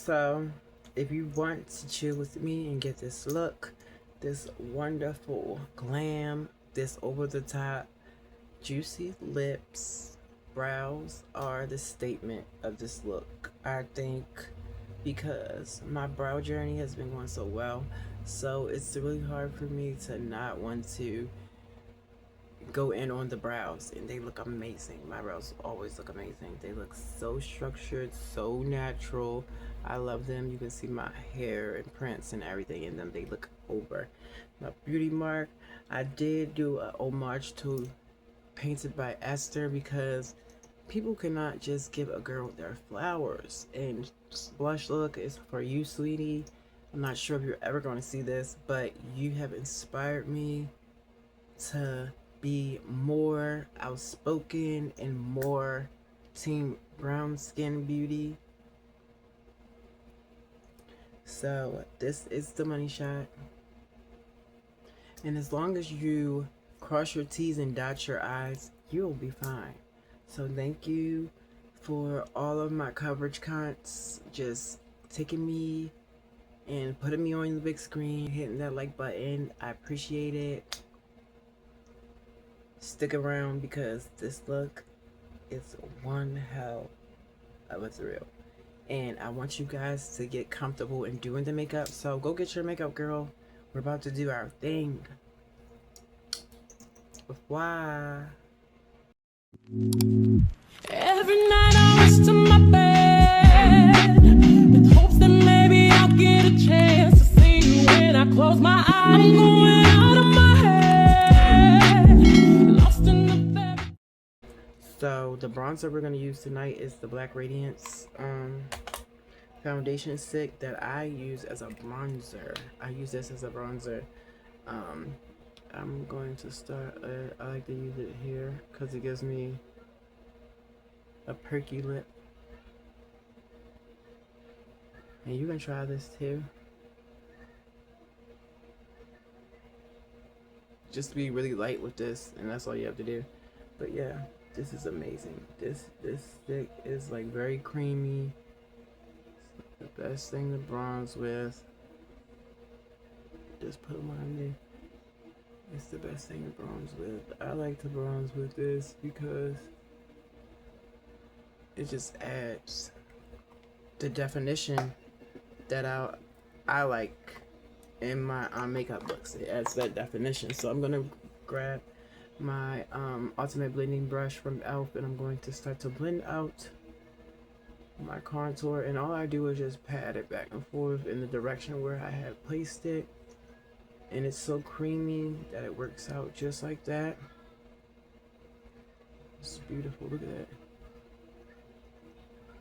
So, if you want to chill with me and get this look, this wonderful glam, this over the top, juicy lips, brows are the statement of this look, I think, because my brow journey has been going so well. So, it's really hard for me to not want to go in on the brows, and they look amazing. My brows always look amazing. They look so structured, so natural. I love them. You can see my hair and prints and everything in them. They look over. My beauty mark, I did do a homage to Painted by Esther, because people cannot just give a girl their flowers. And blush look is for you, sweetie. I'm not sure if you're ever going to see this, but you have inspired me to be more outspoken and more team brown skin beauty. So this is the money shot. And as long as you cross your T's and dot your I's, you'll be fine. So thank you for all of my coverage cunts just taking me and putting me on the big screen, hitting that like button. I appreciate it. Stick around because this look is one hell of a thrill. And I want you guys to get comfortable in doing the makeup. So go get your makeup, girl. We're about to do our thing. Why? Every night I rush to my bed with hopes that maybe I'll get a chance to see you when I close my eyes. I'm going out of my head, lost in the very. So the bronzer we're gonna use tonight is the Black Radiance foundation stick that I use as a bronzer. I use this as a bronzer. I'm going to start. I like to use it here because it gives me a perky lip. And you can try this too. Just be really light with this, and that's all you have to do. But yeah, this is amazing. This stick is like very creamy. It's the best thing to bronze with. Just put them on there. It's the best thing to bronze with. I like to bronze with this because it just adds the definition that I like in my makeup looks. It adds that definition. So I'm gonna grab my ultimate blending brush from e.l.f. and I'm going to start to blend out my contour, and all I do is just pat it back and forth in the direction where I had placed it. And it's so creamy that it works out just like that. It's beautiful. Look at that.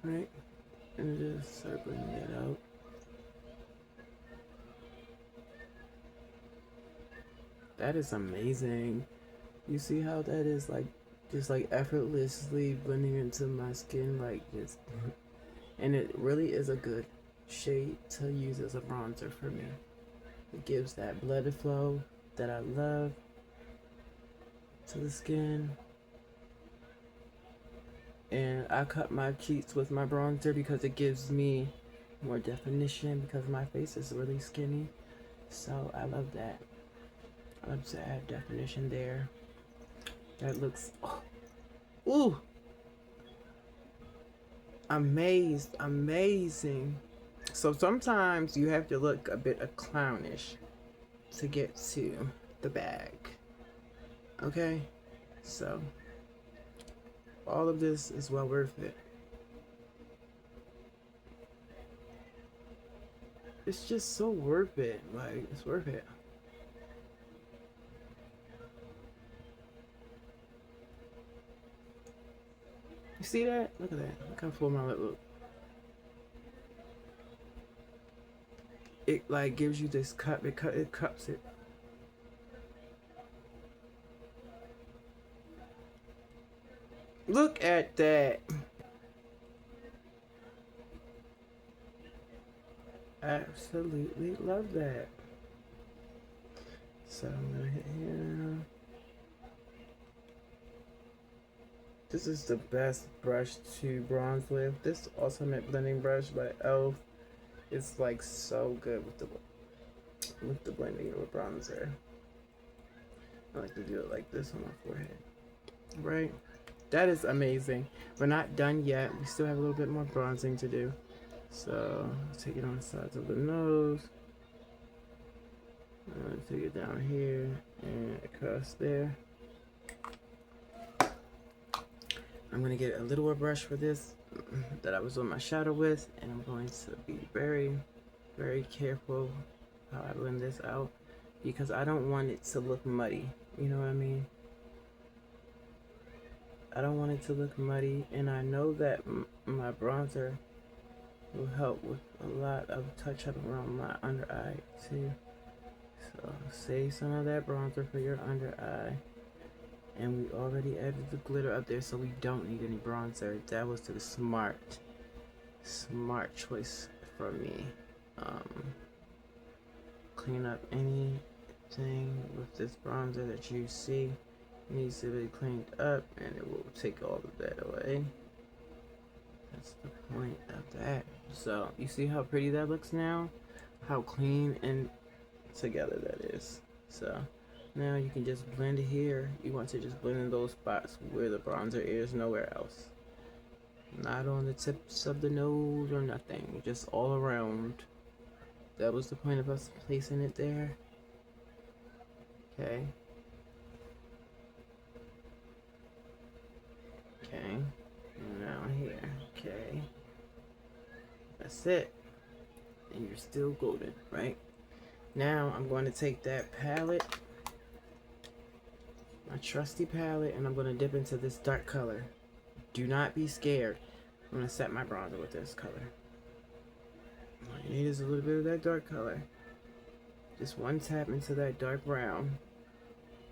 Right? And just start blending that out. That is amazing. You see how that is like just like effortlessly blending into my skin, like just, and it really is a good shade to use as a bronzer for me. It gives that blooded flow that I love to the skin. And I cut my cheeks with my bronzer because it gives me more definition because my face is really skinny. So I love that. I love to add definition there. That looks, oh, ooh, amazing. So sometimes you have to look a bit of clownish to get to the bag. Okay? So all of this is well worth it. It's just so worth it. Like, it's worth it. You see that? Look at that. Look how full my lip look. It like gives you this cup. It cups it. Look at that. Absolutely love that. So I'm gonna hit here. This is the best brush to bronze with. This Ultimate Blending Brush by e.l.f. It's like so good with the blending of a bronzer. I like to do it like this on my forehead. Right? That is amazing. We're not done yet. We still have a little bit more bronzing to do. So take it on the sides of the nose. Take it down here and across there. I'm gonna get a littler brush for this that I was on my shadow with, and I'm going to be very, very careful how I blend this out because I don't want it to look muddy. You know what I mean? I don't want it to look muddy, and I know that my bronzer will help with a lot of touch up around my under eye too. So save some of that bronzer for your under eye. And we already added the glitter up there, so we don't need any bronzer. That was the smart choice for me. Clean up anything with this bronzer that you see needs to be cleaned up, and it will take all of that away. That's the point of that. So you see how pretty that looks now? How clean and together that is. So now you can just blend it here. You want to just blend in those spots where the bronzer is, nowhere else. Not on the tips of the nose or nothing, just all around. That was the point of us placing it there. Okay. Okay. And now here. Okay. That's it. And you're still golden, right? Now I'm going to take that palette, my trusty palette, and I'm going to dip into this dark color. Do not be scared. I'm going to set my bronzer with this color. All you need is a little bit of that dark color. Just one tap into that dark brown,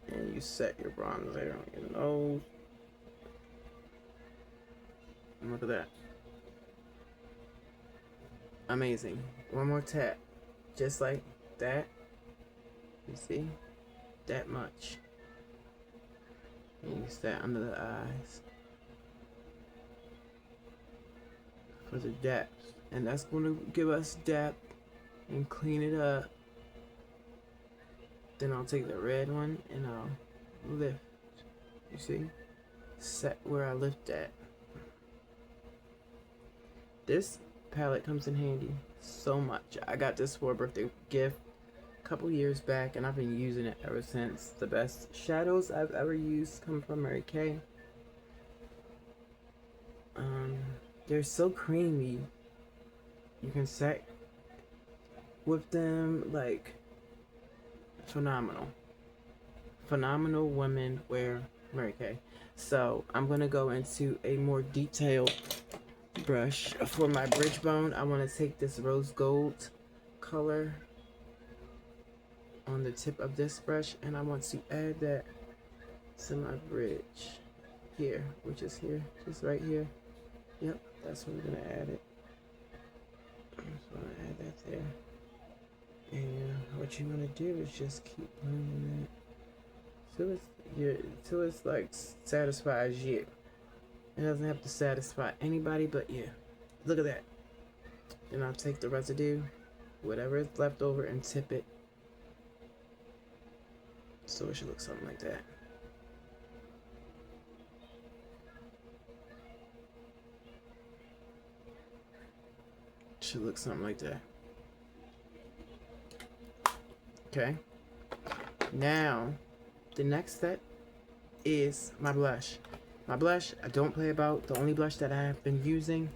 and you set your bronzer on your nose. And look at that. Amazing. One more tap. Just like that. You see? That much. And use that under the eyes for the depth. And that's going to give us depth and clean it up. Then I'll take the red one and I'll lift. You see? Set where I lift at. This palette comes in handy so much. I got this for a birthday gift a couple years back, and I've been using it ever since. The best shadows I've ever used come from Mary Kay. They're so creamy. You can set with them like phenomenal. Phenomenal women wear Mary Kay. So I'm gonna go into a more detailed brush for my bridge bone. I want to take this rose gold color on the tip of this brush, and I want to add that to my bridge here, which is here, just right here. Yep, that's where we're gonna add it. I'm just gonna add that there. And what you want to do is just keep blending that till it's like satisfies you. It doesn't have to satisfy anybody but you. Look at that. Then I'll take the residue, whatever is left over, and tip it. So it should look something like that. Should look something like that. Okay. Now, the next step is my blush. My blush, I don't play about. The only blush that I have been using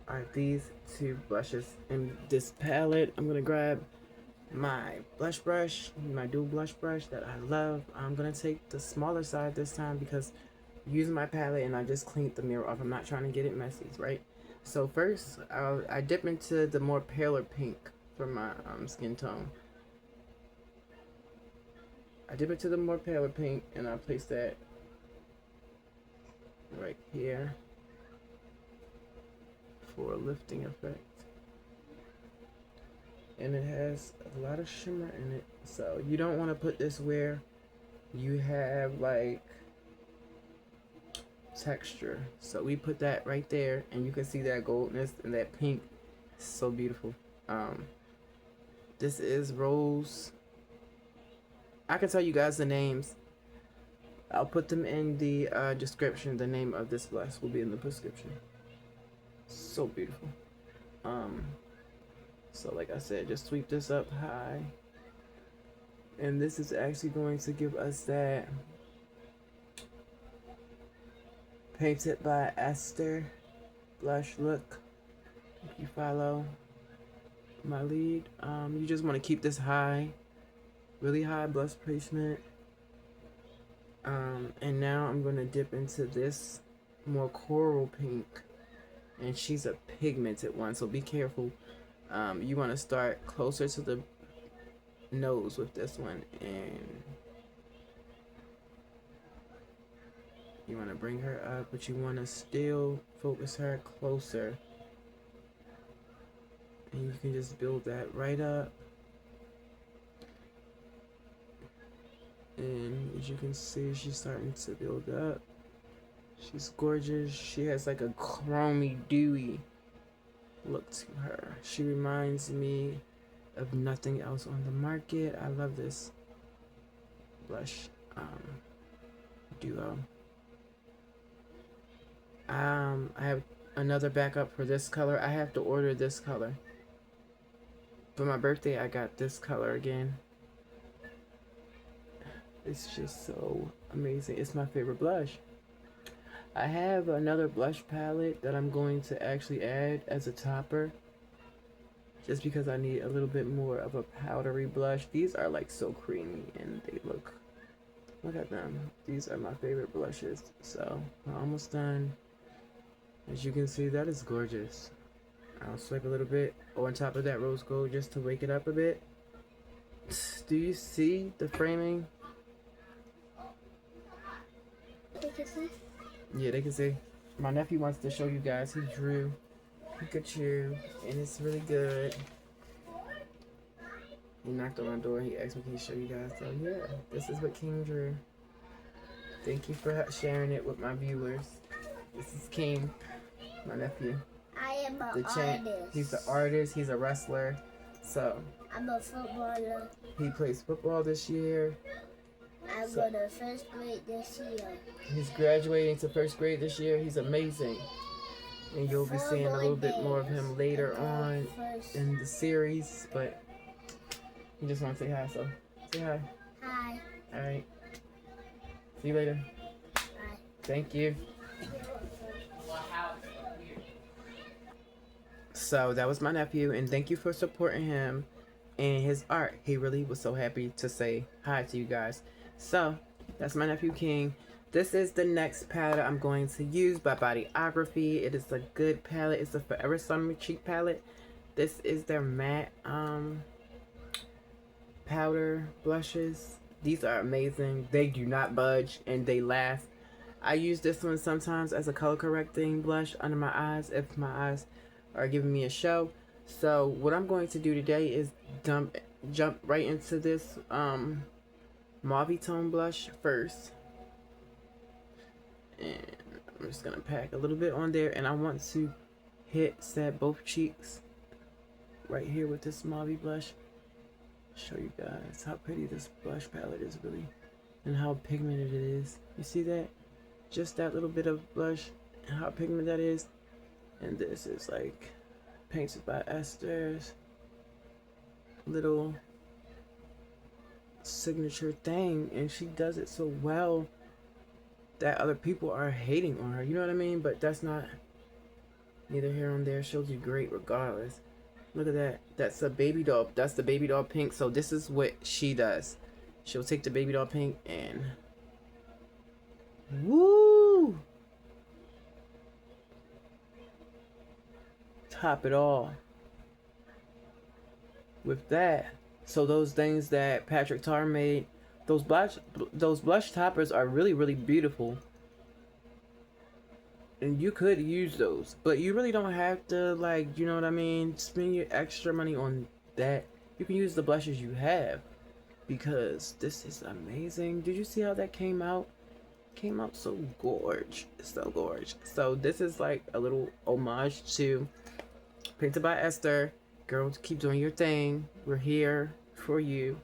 are these two blushes in this palette. I'm gonna grab my blush brush, my dual blush brush that I love. I'm gonna take the smaller side this time because I'm using my palette and I just cleaned the mirror off. I'm not trying to get it messy, right? So first, I dip into the more paler pink for my skin tone. I dip into the more paler pink and I place that right here for a lifting effect. And it has a lot of shimmer in it, so you don't want to put this where you have like texture. So we put that right there, and you can see that goldness and that pink So beautiful. Um, this is Rose. I can tell you guys the names. I'll put them in the description. The name of this blush will be in the description. So beautiful. Um, so like I said, just sweep this up high. And this is actually going to give us that Painted by Esther blush look. If you follow my lead, you just want to keep this high, really high blush placement. And now I'm going to dip into this more coral pink, and she's a pigmented one, so be careful. You want to start closer to the nose with this one, and you want to bring her up, but you want to still focus her closer, and you can just build that right up. And as you can see, she's starting to build up. She's gorgeous. She has like a chromy, dewy look to her. She reminds me of nothing else on the market. I love this blush duo. I have another backup for this color. I have to order this color. For my birthday, I got this color again. It's just so amazing. It's my favorite blush. I have another blush palette that I'm going to actually add as a topper, just because I need a little bit more of a powdery blush. These are like so creamy, and they look at them. These are my favorite blushes. So I'm almost done. As you can see, that is gorgeous. I'll swipe a little bit on top of that rose gold just to wake it up a bit. Do you see the framing? They can see? Yeah, they can see. My nephew wants to show you guys. He drew Pikachu, and it's really good. He knocked on my door. He asked me, can he show you guys? So yeah, this is what King drew. Thank you for sharing it with my viewers. This is King, my nephew. I am an The champ. artist. He's an artist. He's a wrestler. So I'm a footballer. he plays football this year. I'm going to first grade this year. He's graduating to first grade this year. He's amazing. And you'll be seeing a little bit more of him later on in the series. But you just want to say hi, so say hi. Hi. Alright. See you later. Bye. Thank you. So that was my nephew, and thank you for supporting him and his art. He really was so happy to say hi to you guys. So that's my nephew King. This is the next palette I'm going to use by Bodyography. It is a good palette. It's a Forever Summer Cheek palette. This is their matte powder blushes. These are amazing. They do not budge, and they last. I use this one sometimes as a color correcting blush under my eyes if my eyes are giving me a show. So what I'm going to do today is jump right into this mauve tone blush first, and I'm just gonna pack a little bit on there, and I want to set both cheeks right here with this mauve blush. Show you guys how pretty this blush palette is really, and how pigmented it is. You see that? Just that little bit of blush and how pigmented that is. And this is like Painted by Esther's little signature thing, and she does it so well that other people are hating on her, you know what I mean? But that's not neither here nor there. She'll do great regardless. Look at that. That's a baby doll. That's the baby doll pink. So this is what she does. She'll take the baby doll pink and woo, top it all with that. So those things that Patrick Tar made, those blush toppers are really, really beautiful, and you could use those, but you really don't have to, like, you know what I mean, spend your extra money on that. You can use the blushes you have, because this is amazing. Did you see how that came out? Came out so gorge, so gorge. So this is like a little homage to Painted by Esther. Girl, keep doing your thing. We're here for you.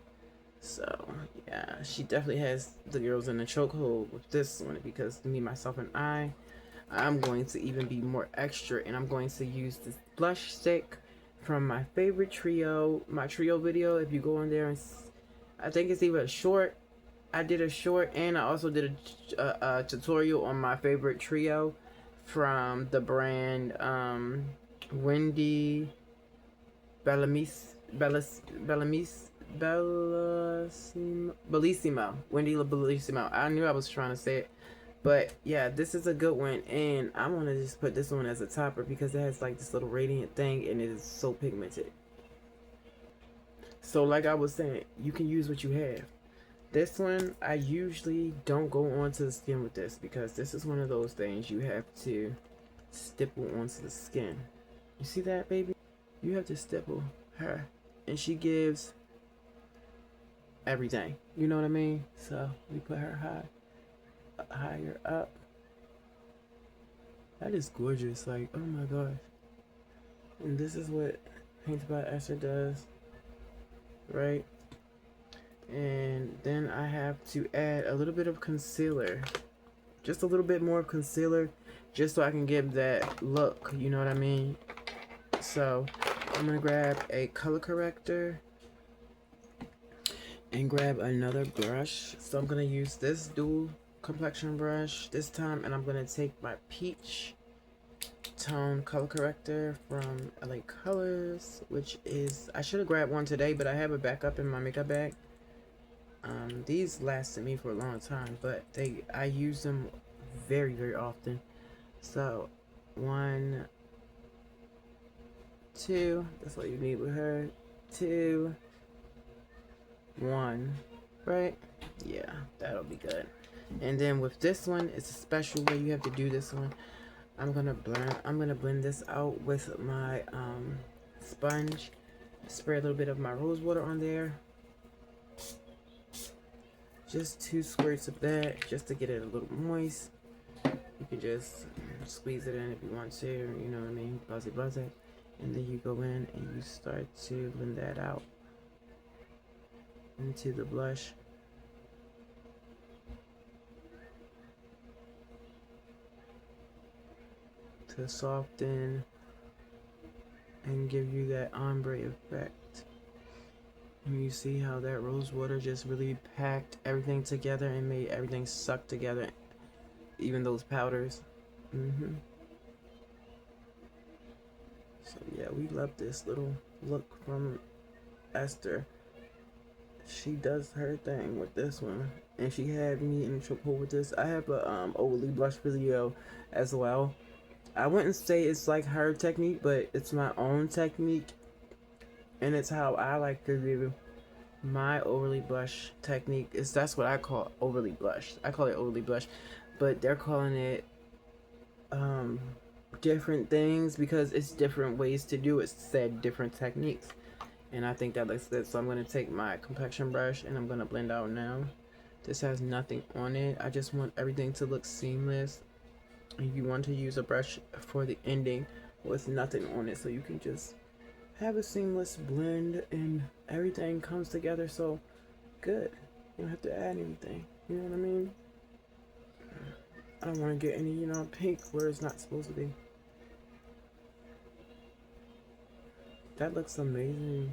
So, yeah, she definitely has the girls in the chokehold with this one because me, myself, and I'm going to even be more extra, and I'm going to use this blush stick from my favorite trio, my trio video. If you go in there and I think it's even a short. I did a short, and I also did a tutorial on my favorite trio from the brand Wendy Bellissimo. Wendy Bellissimo. I knew I was trying to say it. But yeah, this is a good one, and I'm gonna just put this one as a topper because it has like this little radiant thing, and it is so pigmented. So like I was saying, you can use what you have. This one, I usually don't go onto the skin with this because this is one of those things you have to stipple onto the skin. You see that, baby? You have to stipple her, and she gives everything. You know what I mean? So we put her higher up. That is gorgeous. Like, oh my gosh. And this is what Painted by Esther does, right? And then I have to add a little bit of concealer, just a little bit more of concealer, just so I can give that look, you know what I mean? So I'm gonna grab a color corrector and grab another brush. So I'm gonna use this dual complexion brush this time, and I'm gonna take my peach tone color corrector from LA Colors, which is, I should have grabbed one today, but I have it back up in my makeup bag. These lasted me for a long time, but I use them very, very often. So 1, 2, that's what you need with her. 2, 1, right? Yeah, that'll be good. And then with this one, it's a special way you have to do this one. I'm gonna blend this out with my sponge. Spray a little bit of my rose water on there. Just 2 squirts of that, just to get it a little moist. You can just squeeze it in if you want to, you know what I mean, buzz it. And then you go in and you start to blend that out into the blush. To soften and give you that ombre effect. And you see how that rose water just really packed everything together and made everything suck together, even those powders. So yeah, we love this little look from Esther. She does her thing with this one, and she had me in trouble with this. I have a overly blush video as well. I wouldn't say it's like her technique, but it's my own technique, and it's how I like to do my overly blush technique. That's what I call overly blush. I call it overly blush, but they're calling it different things because it's different ways to do it, said different techniques. And I think that looks good. So I'm going to take my complexion brush and I'm going to blend out now. This has nothing on it. I just want everything to look seamless. And you want to use a brush for the ending with nothing on it, so you can just have a seamless blend and everything comes together so good. You don't have to add anything. You know what I mean? I don't want to get any, pink where it's not supposed to be. That looks amazing.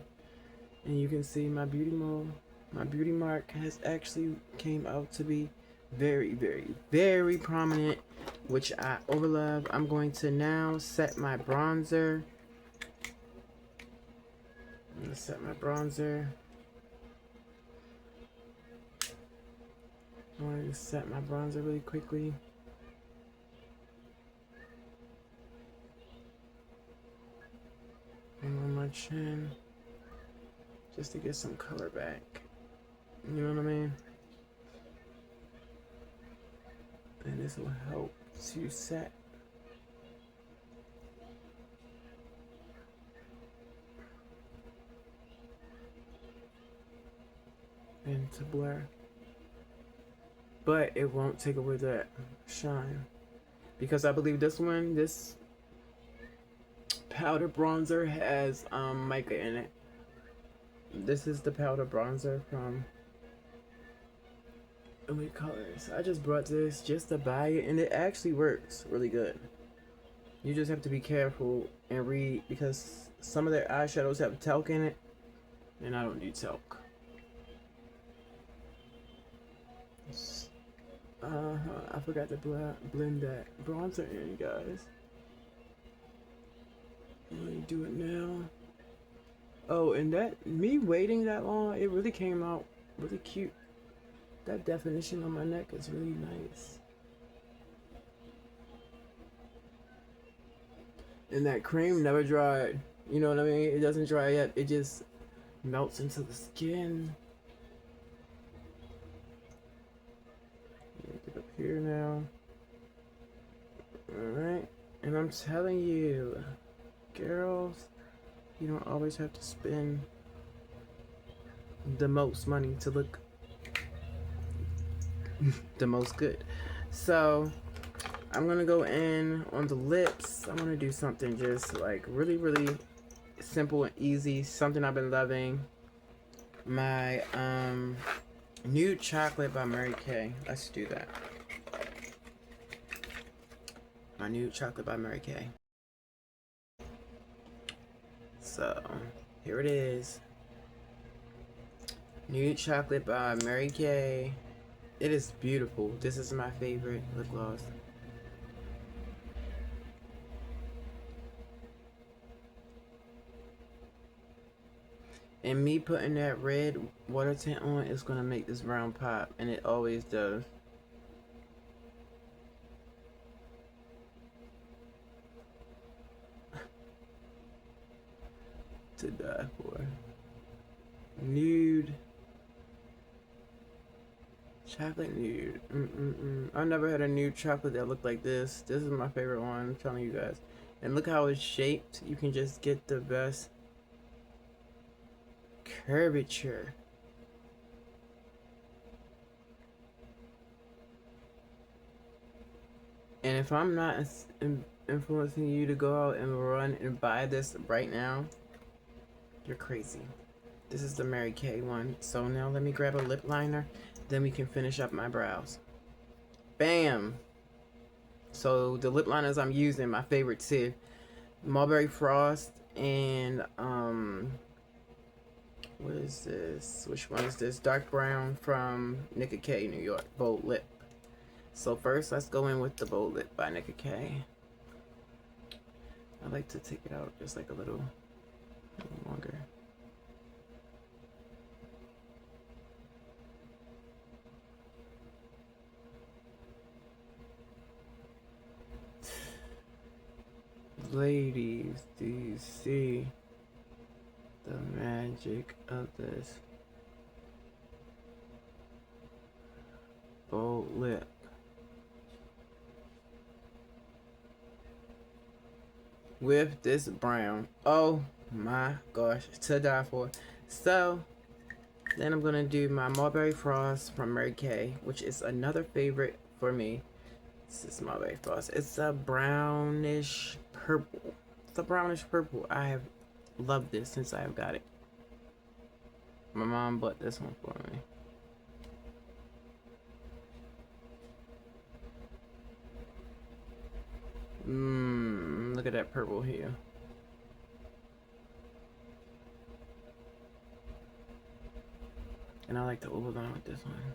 And you can see my beauty mark has actually came out to be very, very, very prominent, which I overlove. I'm going to now set my bronzer. I'm going to set my bronzer. I'm going to set my bronzer really quickly. And on my chin, just to get some color back. You know what I mean? And this will help to set and to blur, but it won't take away that shine, because I believe this powder bronzer has mica in it. This is the powder bronzer from Elite Colors. I just brought this just to buy it, and it actually works really good. You just have to be careful and read, because some of their eyeshadows have talc in it, and I don't need talc. I forgot to blend that bronzer in, guys. Let me do it now. Oh, and that, me waiting that long, it really came out really cute. That definition on my neck is really nice. And that cream never dried. You know what I mean? It doesn't dry yet. It just melts into the skin. Get up here now. Alright. And I'm telling you, girls, you don't always have to spend the most money to look the most good. So I'm gonna go in on the lips. I'm gonna do something just like really, really simple and easy. Something I've been loving. My Nude Chocolate by Mary Kay. Let's do that. My Nude Chocolate by Mary Kay. So here it is. Nude Chocolate by Mary Kay. It is beautiful. This is my favorite lip gloss. And me putting that red water tint on is gonna make this brown pop, and it always does. To die for. Nude chocolate nude. I never had a nude chocolate that looked like this. This is my favorite one, I'm telling you guys. And look how it's shaped. You can just get the best curvature. And if I'm not influencing you to go out and run and buy this right now, you're crazy. This is the Mary Kay one. So now let me grab a lip liner, then we can finish up my brows. Bam! So the lip liners I'm using, my favorites here, Mulberry Frost and what is this? Which one is this? Dark Brown from Nicka K, New York. Bold Lip. So first, let's go in with the Bold Lip by Nicka K. I like to take it out just like a little longer. Ladies, do you see the magic of this bold lip? With this brown. Oh my gosh, to die for. So then I'm gonna do my Mulberry Frost from Mary Kay, which is another favorite for me. This is Mulberry Frost. It's a brownish purple. It's a brownish purple. I have loved this since I have got it. My mom bought this one for me. Look at that purple here. And I like to overline with this one,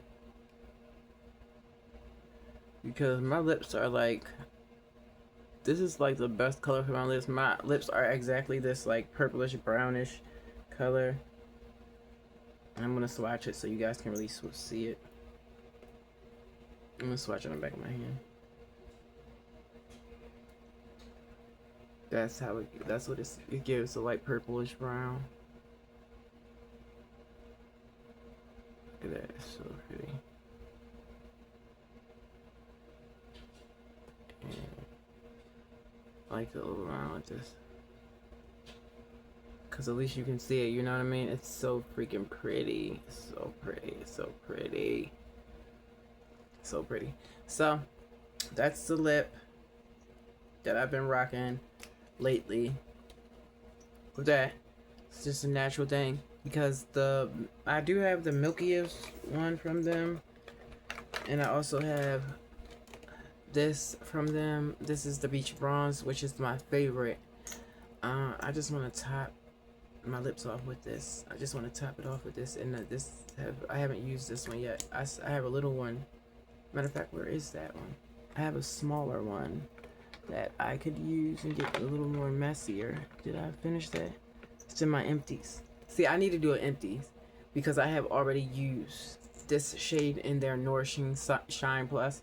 because my lips are like, this is like the best color for my lips. My lips are exactly this like purplish brownish color. And I'm gonna swatch it so you guys can really see it. I'm gonna swatch it on the back of my hand. That's how that's what it gives, a light purplish brown. Look at that, it's so pretty. And I like to look around with this, cause at least you can see it, you know what I mean? It's so freaking pretty. So pretty, so pretty. So pretty. So that's the lip that I've been rocking lately. with that. It's just a natural thing because I do have the milkiest one from them, and I also have this from them. This is the Beach Bronze, which is my favorite. I just want to top my lips off with this. I just want to top it off with this, and I haven't used this one yet. I have a little one. Matter of fact, where is that one? I have a smaller one that I could use and get a little more messier. Did I finish that? It's in my empties. See, I need to do an empties because I have already used this shade in their Nourishing Shine Plus,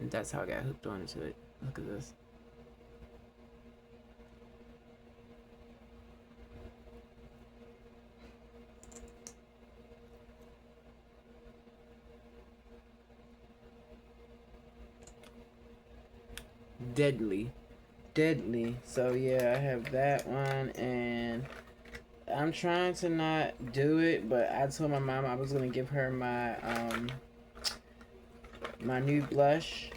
and that's how I got hooked onto it. Look at this. Deadly. So yeah, I have that one, and I'm trying to not do it, but I told my mom I was gonna give her my my new blush.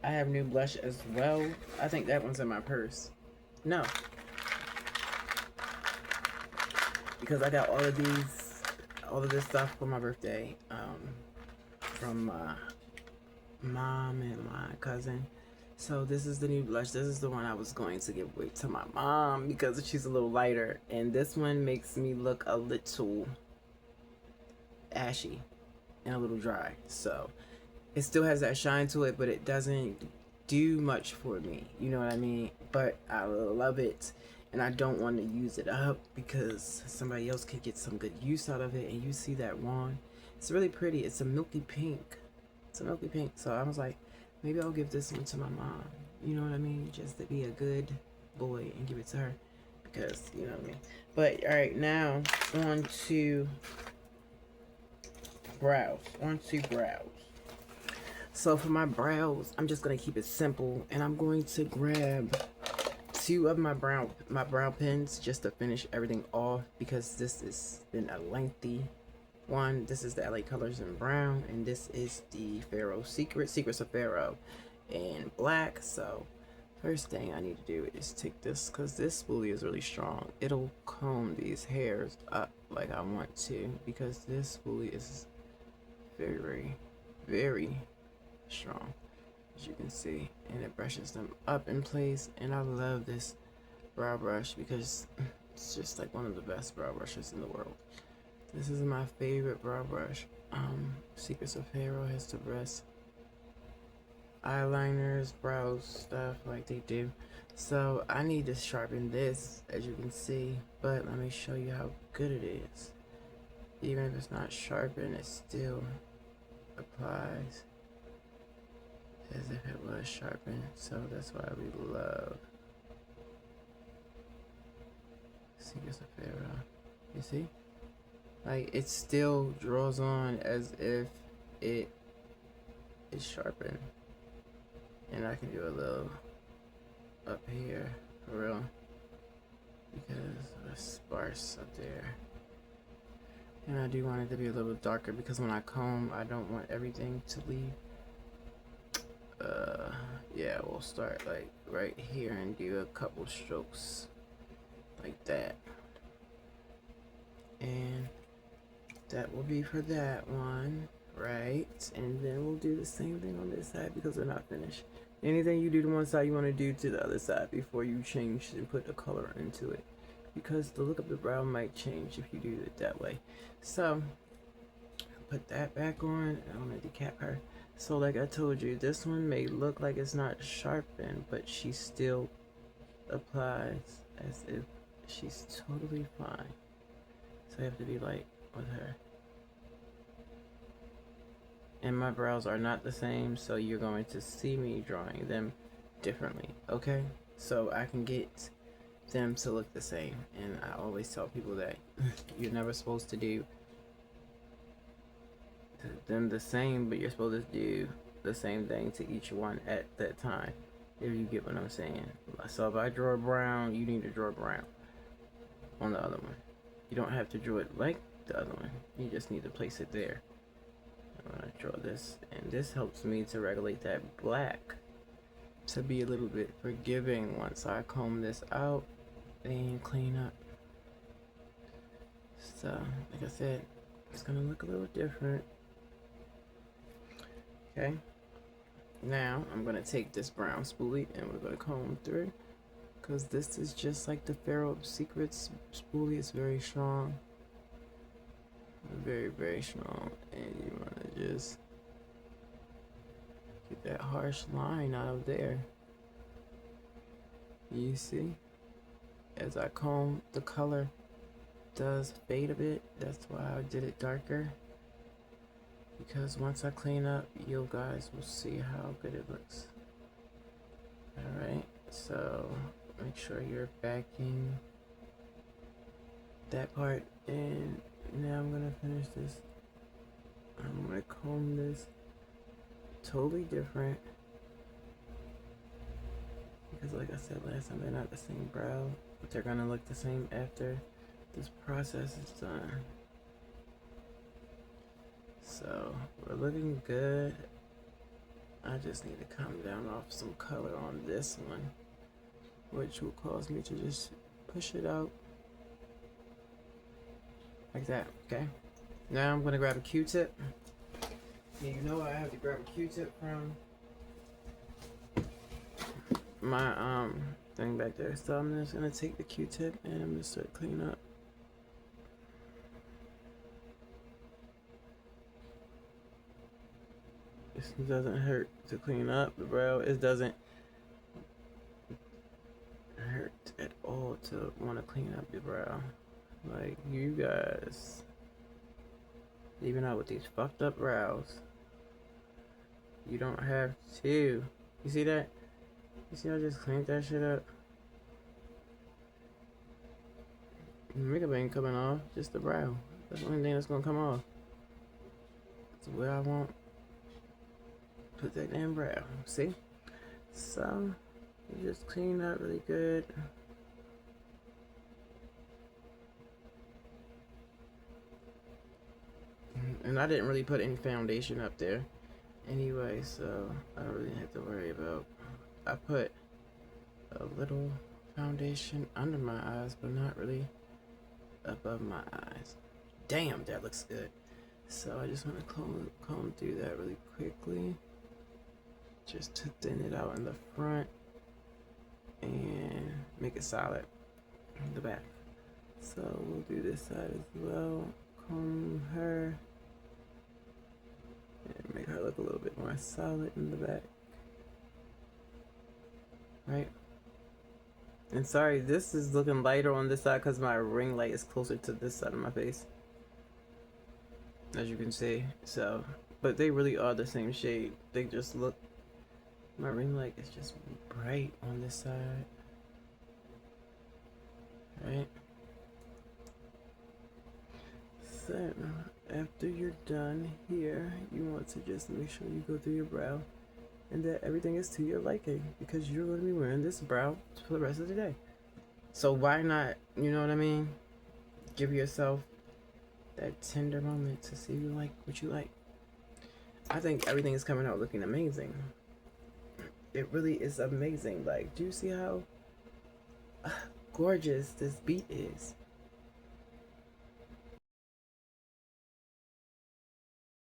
I have new blush as well. I think that one's in my purse. No, because I got all of this stuff for my birthday from my mom and my cousin. So this is the new blush. This is the one I was going to give away to my mom because she's a little lighter. And this one makes me look a little ashy and a little dry. So it still has that shine to it, but it doesn't do much for me. You know what I mean? But I love it. And I don't want to use it up because somebody else could get some good use out of it. And you see that wand? It's really pretty. It's a milky pink. So I was like, maybe I'll give this one to my mom. You know what I mean? Just to be a good boy and give it to her. Because, you know what I mean? But, alright, now on to brows. So for my brows, I'm just going to keep it simple. And I'm going to grab 2 of my brow pens just to finish everything off. Because this has been a lengthy one. This is the LA Colors in brown, and this is the Secrets of Pharaoh in black. So first thing I need to do is take this, because this spoolie is really strong. It'll comb these hairs up like I want to, because this spoolie is very, very strong, as you can see, and it brushes them up in place. And I love this brow brush because it's just like one of the best brow brushes in the world. This is my favorite brow brush. Secrets of Pharaoh has the best eyeliners, brows, stuff like they do. So I need to sharpen this, as you can see. But let me show you how good it is. Even if it's not sharpened, it still applies as if it was sharpened. So that's why we love Secrets of Pharaoh. You see? Like, it still draws on as if it is sharpened. And I can do a little up here, for real, because it's sparse up there. And I do want it to be a little bit darker, because when I comb, I don't want everything to leave. Yeah, we'll start like right here and do a couple strokes like that. And that will be for that one, right? And then we'll do the same thing on this side because we're not finished. Anything you do to one side, you want to do to the other side before you change and put the color into it, because the look of the brow might change if you do it that way. So put that back on. I'm gonna decap her. So like I told you, this one may look like it's not sharpened, but she still applies as if she's totally fine. So I have to be like with her. And my brows are not the same, so you're going to see me drawing them differently, okay? So I can get them to look the same. And I always tell people that you're never supposed to do them the same, but you're supposed to do the same thing to each one at that time, if you get what I'm saying. So if I draw brown, you need to draw brown on the other one. You don't have to draw it like the other one, you just need to place it there. I'm gonna draw this, and this helps me to regulate that black to be a little bit forgiving once I comb this out. and clean up. So, like I said, it's gonna look a little different. Okay. Now, I'm gonna take this brown spoolie and we're gonna comb through. Because this is just like the Pharaoh Secrets spoolie. It's very strong. Very, very strong. And you wanna just get that harsh line out of there. You see? As I comb, the color does fade a bit. That's why I did it darker. Because once I clean up, you guys will see how good it looks. Alright, so make sure you're backing that part. And now I'm gonna finish this. I'm gonna comb this totally different. Because like I said last time, they're not the same brow, but they're gonna look the same after this process is done. So we're looking good. I just need to come down off some color on this one, which will cause me to just push it out like that. Okay, now I'm gonna grab a Q-tip. You know I have to grab a Q-tip from my thing back there. So I'm just gonna take the Q-tip and I'm gonna start cleaning up. This doesn't hurt to clean up the brow. It doesn't hurt at all to want to clean up your brow. Like, you guys, even out with these fucked up brows, you don't have to. You see that? You see I just cleaned that shit up? Makeup ain't coming off, just the brow. That's the only thing that's gonna come off. That's where I want. Put that damn brow. See? So, you just clean that really good. And I didn't really put any foundation up there anyway, so I don't really have to worry about. I put a little foundation under my eyes, but not really above my eyes. Damn, that looks good. So I just want to comb through that really quickly, just to thin it out in the front and make it solid in the back. So we'll do this side as well. Comb her and make her look a little bit more solid in the back. Right? And sorry, this is looking lighter on this side because my ring light is closer to this side of my face, as you can see. So, but they really are the same shade. They just look, my ring light is just bright on this side. Right? So, after you're done here, you want to just make sure you go through your brow and that everything is to your liking, because you're going to be wearing this brow for the rest of the day. So why not, you know what I mean, give yourself that tender moment to see you like what you like. I think everything is coming out looking amazing. It really is amazing. Like, do you see how gorgeous this beat is?